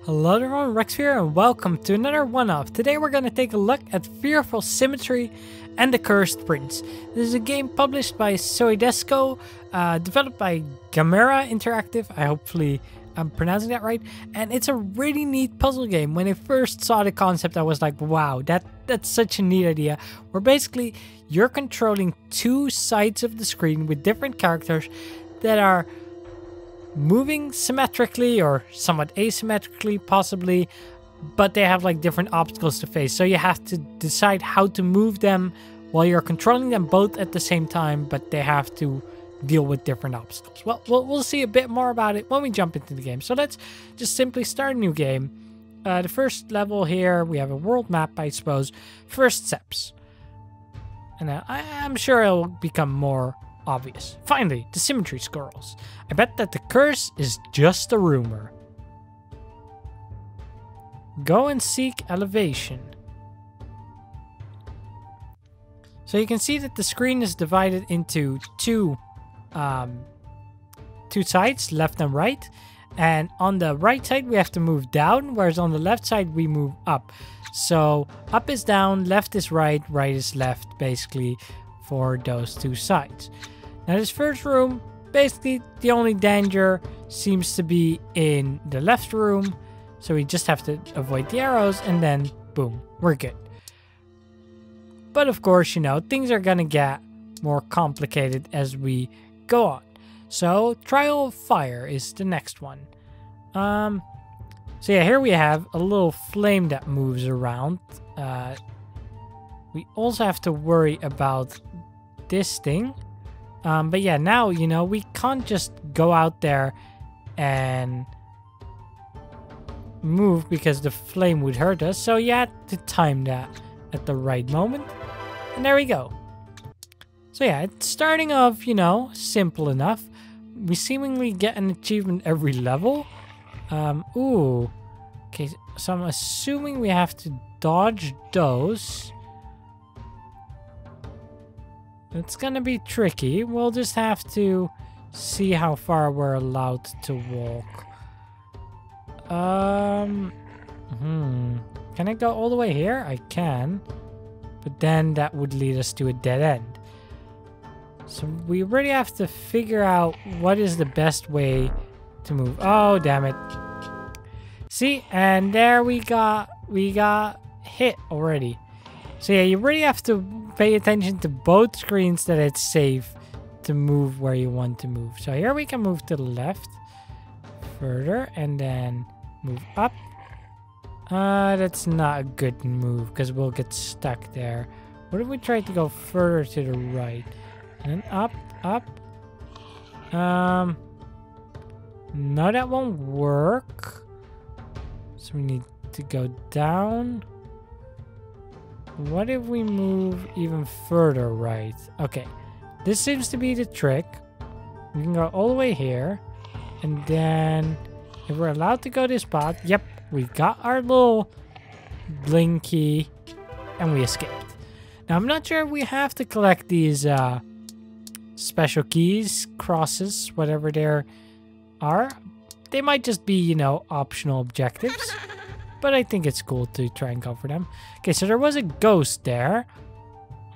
Hello everyone, Raxby here and welcome to another one-off. Today we're going to take a look at Fearful Symmetry and the Cursed Prince. This is a game published by Soidesco, developed by Gamera Interactive. Hopefully I'm pronouncing that right. And it's a really neat puzzle game. When I first saw the concept, I was like, wow, that's such a neat idea. Where basically you're controlling two sides of the screen with different characters that are moving symmetrically or somewhat asymmetrically possibly, but they have like different obstacles to face, so you have to decide how to move them while you're controlling them both at the same time, but they have to deal with different obstacles. Well, we'll see a bit more about it when we jump into the game. So let's just simply start a new game. The first level here, we have a world map, I suppose. First steps, and I'm sure it'll become more obvious. Finally, the Symmetry scrolls. I bet that the curse is just a rumor. Go and seek elevation. So you can see that the screen is divided into two sides, left and right. And on the right side we have to move down, whereas on the left side we move up. So up is down, left is right, right is left, basically, for those two sides. Now this first room, basically the only danger seems to be in the left room. So we just have to avoid the arrows and then boom, we're good. But of course, you know, things are gonna get more complicated as we go on. So Trial of Fire is the next one. So yeah, here we have a little flame that moves around. We also have to worry about this thing. But yeah, now, you know, we can't just go out there and move because the flame would hurt us. So you have to time that at the right moment. And there we go. So yeah, it's starting off, you know, simple enough. We seemingly get an achievement every level. Ooh. Okay, so I'm assuming we have to dodge those. It's gonna be tricky. We'll just have to see how far we're allowed to walk. Can I go all the way here? I can. But then that would lead us to a dead end. So we really have to figure out what is the best way to move. Oh, damn it. See, and there we got hit already. So yeah, you really have to pay attention to both screens that it's safe to move where you want to move. So here we can move to the left further and then move up. That's not a good move because we'll get stuck there. What if we try to go further to the right? And then up. No, that won't work. So we need to go down. What if we move even further right? Okay, this seems to be the trick. We can go all the way here. And then if we're allowed to go this spot, yep, we got our little blinky and we escaped. Now I'm not sure if we have to collect these special keys, crosses, whatever they are. They might just be, you know, optional objectives. But I think it's cool to try and go for them. Okay, so there was a ghost there.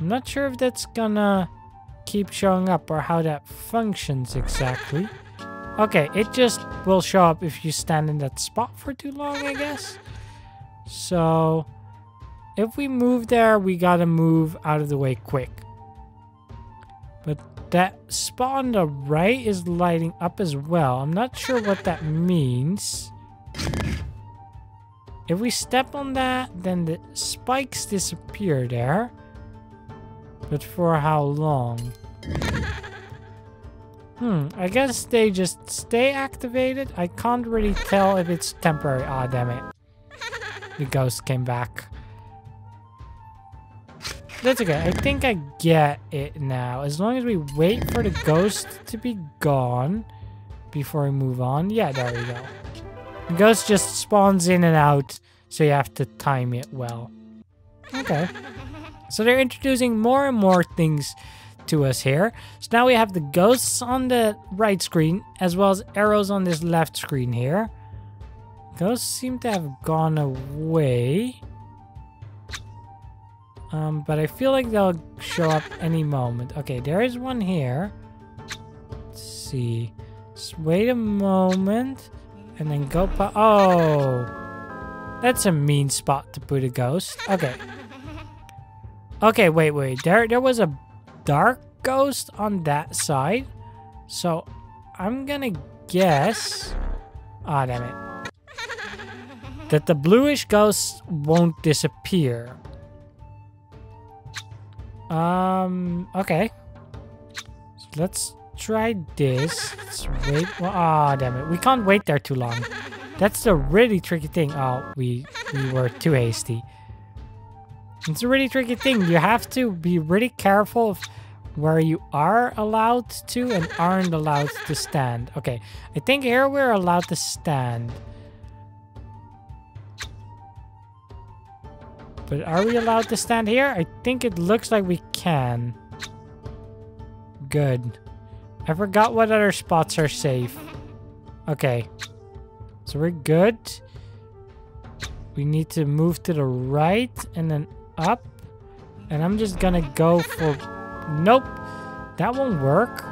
I'm not sure if that's gonna keep showing up or how that functions exactly. Okay, it just will show up if you stand in that spot for too long, I guess. So if we move there, we gotta move out of the way quick. But that spot on the right is lighting up as well. I'm not sure what that means. If we step on that, then the spikes disappear there. But for how long? I guess they just stay activated. I can't really tell if it's temporary. Ah, damn it. The ghost came back. That's okay. I think I get it now. As long as we wait for the ghost to be gone before we move on. Yeah, there we go. The ghost just spawns in and out, so you have to time it well. Okay. So they're introducing more and more things to us here. So now we have the ghosts on the right screen, as well as arrows on this left screen here. Ghosts seem to have gone away. But I feel like they'll show up any moment. Okay, there is one here. Let's see. Just wait a moment. And then go oh! That's a mean spot to put a ghost. Okay. Okay, wait. There was a dark ghost on that side. So, I'm gonna guess... Ah, damn it. That the bluish ghosts won't disappear. Okay. So let's try this. Let's wait. Ah, damn it. We can't wait there too long. That's the really tricky thing. Oh, we were too hasty. It's a really tricky thing. You have to be really careful of where you are allowed to and aren't allowed to stand. Okay, I think here we're allowed to stand. But are we allowed to stand here? I think it looks like we can. Good. I forgot what other spots are safe. Okay. So we're good. We need to move to the right and then up. And I'm just gonna go for... Nope. That won't work.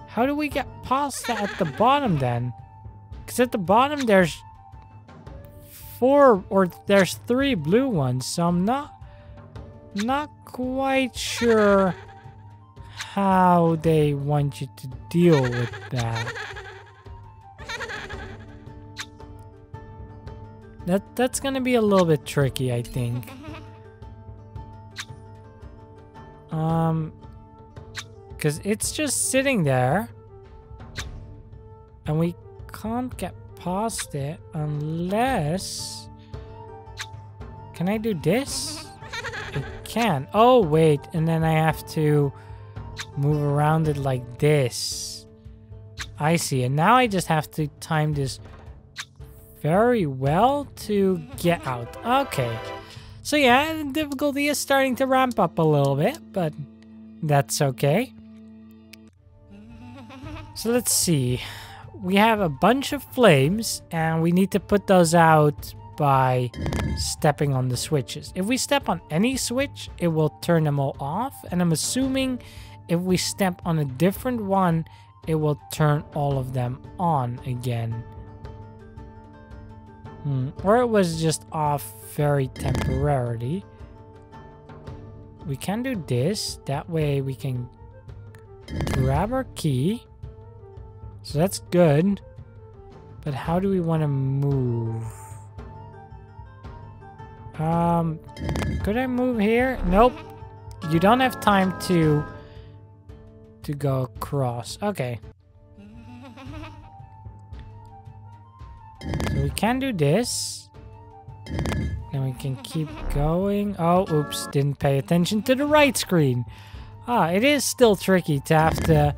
How do we get past that at the bottom then? Because at the bottom there's 4 or there's 3 blue ones. So I'm not quite sure how they want you to deal with that. That's gonna be a little bit tricky, I think. Because it's just sitting there. And we can't get past it unless... Can I do this? I can. Oh, wait. And then I have to move around it like this. I see. And now I just have to time this very well to get out. Okay. So yeah, the difficulty is starting to ramp up a little bit, but that's okay. So let's see. We have a bunch of flames, and we need to put those out by stepping on the switches. If we step on any switch, it will turn them all off, and I'm assuming if we step on a different one, it will turn all of them on again. Or it was just off very temporarily. We can do this. That way we can grab our key. So that's good. But how do we want to move? Could I move here? Nope. You don't have time to go across. Okay. So we can do this. Then we can keep going. Oh, oops. Didn't pay attention to the right screen. Ah, it is still tricky to have to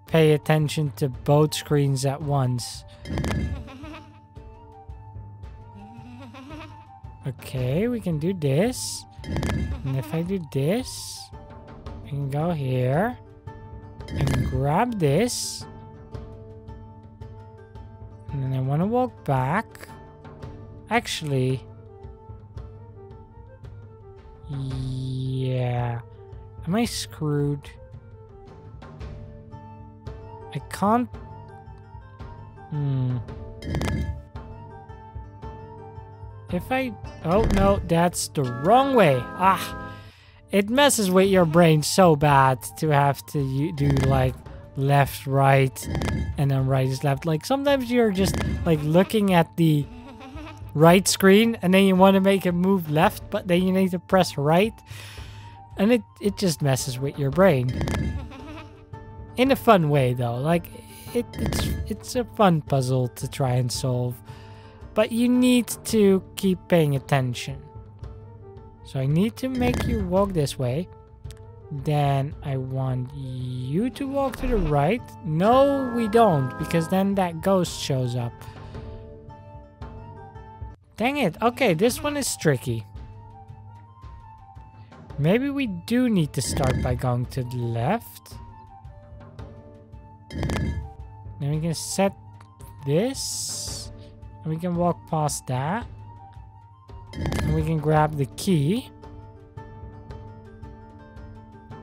pay attention to both screens at once. Okay, we can do this. And if I do this, I can go here and grab this. And then I want to walk back. Actually, yeah. Am I screwed? I can't... If I... Oh, no, that's the wrong way. Ah, it messes with your brain so bad to have to do, like, left, right, and then right is left. Like, sometimes you're just, like, looking at the right screen, and then you want to make it move left, but then you need to press right. And it just messes with your brain. In a fun way, though. Like, it's a fun puzzle to try and solve. But you need to keep paying attention. So I need to make you walk this way. Then I want you to walk to the right. No, we don't, because then that ghost shows up. Dang it. Okay, this one is tricky. Maybe we do need to start by going to the left. Then we can set this. We can walk past that. And we can grab the key.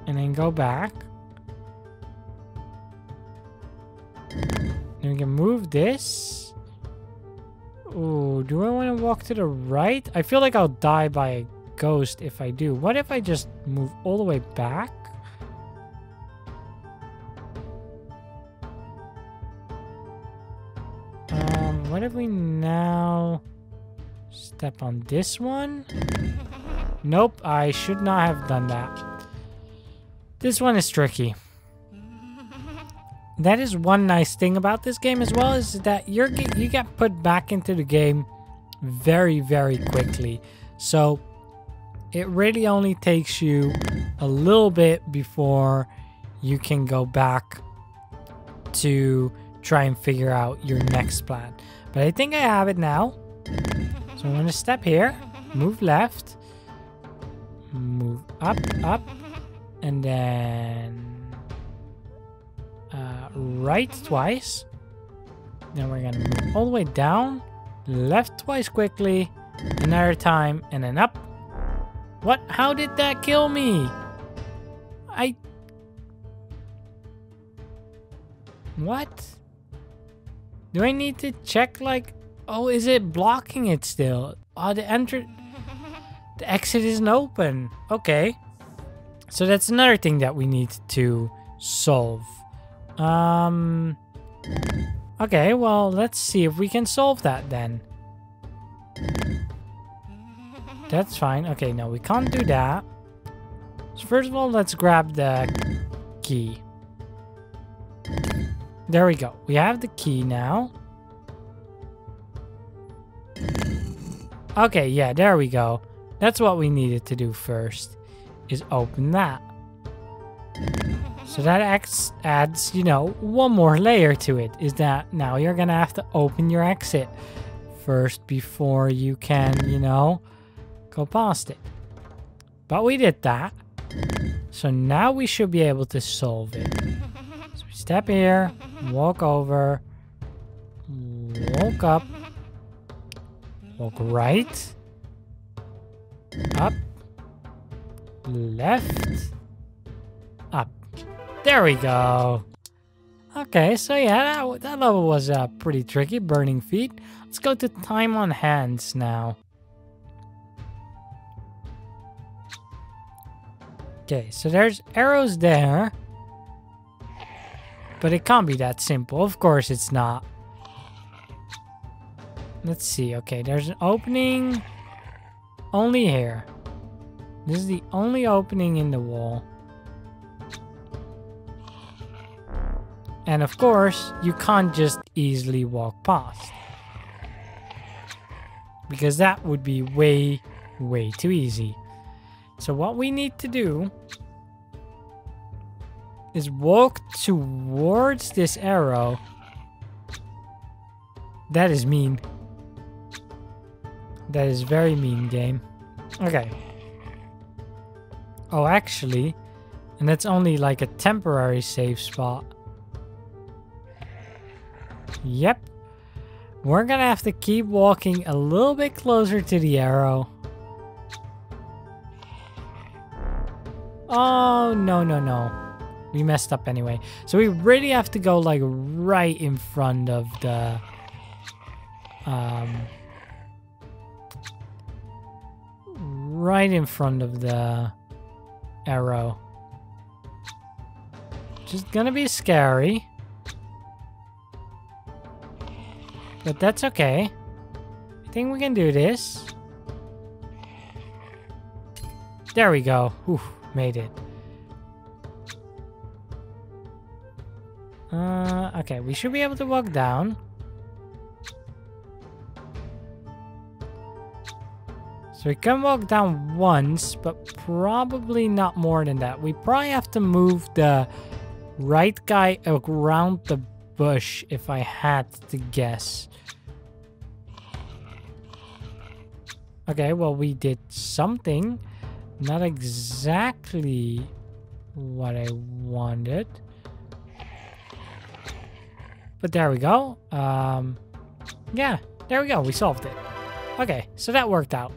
And then go back. Then we can move this. Ooh, do I want to walk to the right? I feel like I'll die by a ghost if I do. What if I just move all the way back? What if we now step on this one? Nope, I should not have done that. This one is tricky. That is one nice thing about this game as well, is that you get put back into the game very, very quickly. So it really only takes you a little bit before you can go back to try and figure out your next plan. But I think I have it now. So I'm going to step here, move left, move up, and then right twice. Then we're going to move all the way down, left twice quickly, another time, and then up. What? How did that kill me? What? Do I need to check, like... Oh, is it blocking it still? Oh, the exit isn't open. Okay. So that's another thing that we need to solve. Okay, well, let's see if we can solve that then. That's fine. Okay, no, we can't do that. So first of all, let's grab the key. There we go. We have the key now. Okay, yeah, there we go. That's what we needed to do first, is open that. So that adds, you know, one more layer to it, is that now you're gonna have to open your exit first before you can, you know, go past it. But we did that. So now we should be able to solve it. So we step here, walk over, walk up, walk right, up, left, up. There we go. Okay, so yeah, that level was pretty tricky, burning feet. Let's go to time on hands now. Okay, so there's arrows there. But it can't be that simple. Of course it's not. Let's see. Okay, there's an opening only here. This is the only opening in the wall. And of course, you can't just easily walk past. Because that would be way, way too easy. So what we need to do is walk towards this arrow. That is mean. That is very mean, game. Okay. Oh, actually, and that's only like a temporary safe spot. Yep. We're gonna have to keep walking a little bit closer to the arrow. Oh, no, no, no. We messed up anyway. So we really have to go like right in front of the... right in front of the arrow. Just gonna be scary. But that's okay. I think we can do this. There we go. Whew, made it. Okay, we should be able to walk down. So we can walk down once, but probably not more than that. We probably have to move the right guy around the bush, if I had to guess. Okay, well, we did something. Not exactly what I wanted. But there we go. Yeah, There we go. We solved it. Okay, so that worked out.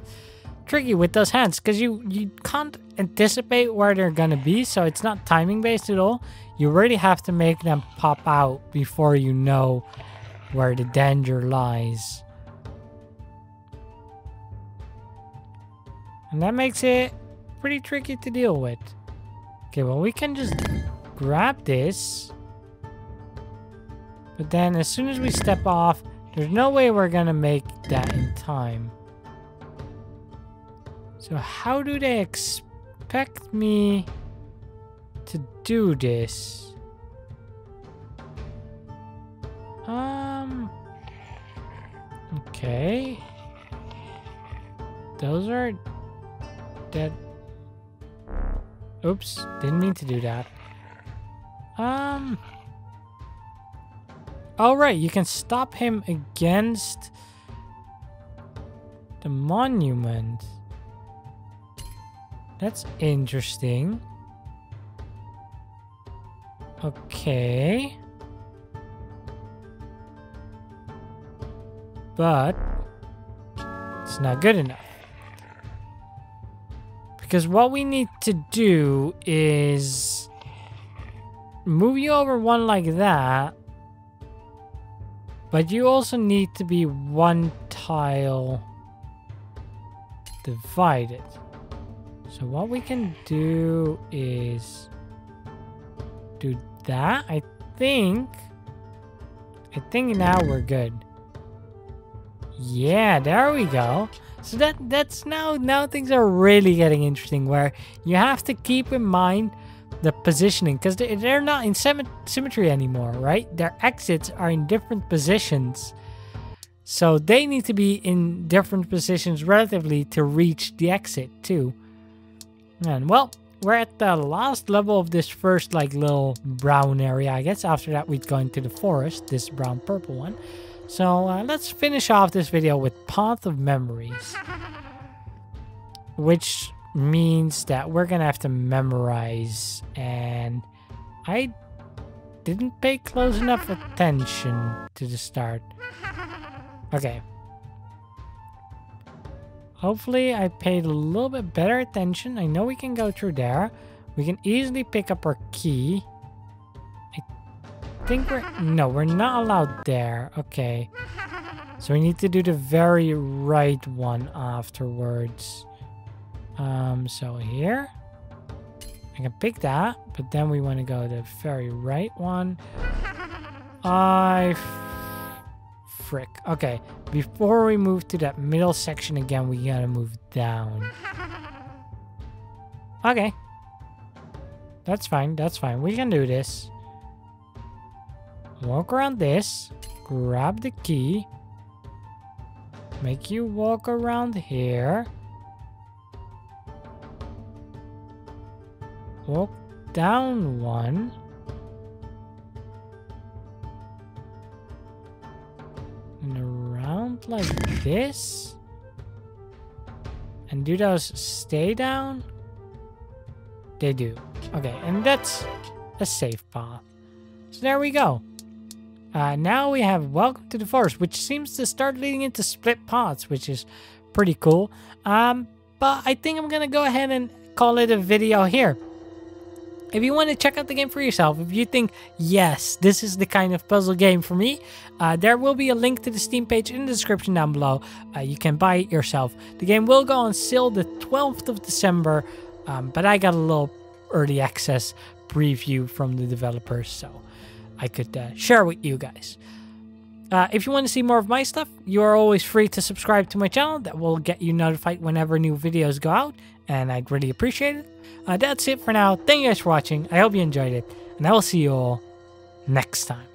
Tricky with those hands because you can't anticipate where they're gonna be, so it's not timing based at all. You really have to make them pop out before you know where the danger lies. And that makes it pretty tricky to deal with. Okay, well, we can just grab this. But then as soon as we step off, there's no way we're gonna make that in time. So how do they expect me to do this? Okay. Those are dead. Oops, didn't mean to do that. All right, you can stop him against the monument. That's interesting. Okay. But it's not good enough. Because what we need to do is move you over one like that. But you also need to be one tile divided. So what we can do is do that. I think now we're good. Yeah, there we go. So that's now things are really getting interesting, where you have to keep in mind the positioning, because they're not in symmetry anymore, right? Their exits are in different positions. So they need to be in different positions relatively to reach the exit too. And well, we're at the last level of this first like little brown area, I guess. After that we'd go into the forest, this brown purple one. So let's finish off this video with Path of Memories, which means that we're gonna have to memorize, and I didn't pay close enough attention to the start. Okay. Hopefully I paid a little bit better attention. I know we can go through there. We can easily pick up our key. I think we're not allowed there. Okay. So we need to do the very right one afterwards. So here. I can pick that, but then we want to go the very right one. Frick. Okay, before we move to that middle section again, we gotta move down. Okay. That's fine, that's fine. We can do this. Walk around this. Grab the key. Make you walk around here. Walk down one. And around like this. And do those stay down? They do. Okay, and that's a safe path. So there we go. Now we have Welcome to the Forest, which seems to start leading into split paths, which is pretty cool. But I think I'm gonna go ahead and call it a video here. If you want to check out the game for yourself, if you think, yes, this is the kind of puzzle game for me, there will be a link to the Steam page in the description down below. You can buy it yourself. The game will go on sale the 12th of December, but I got a little early access preview from the developers, so I could share with you guys. If you want to see more of my stuff, you are always free to subscribe to my channel. That will get you notified whenever new videos go out, and I'd really appreciate it. That's it for now. Thank you guys for watching. I hope you enjoyed it, and I will see you all next time.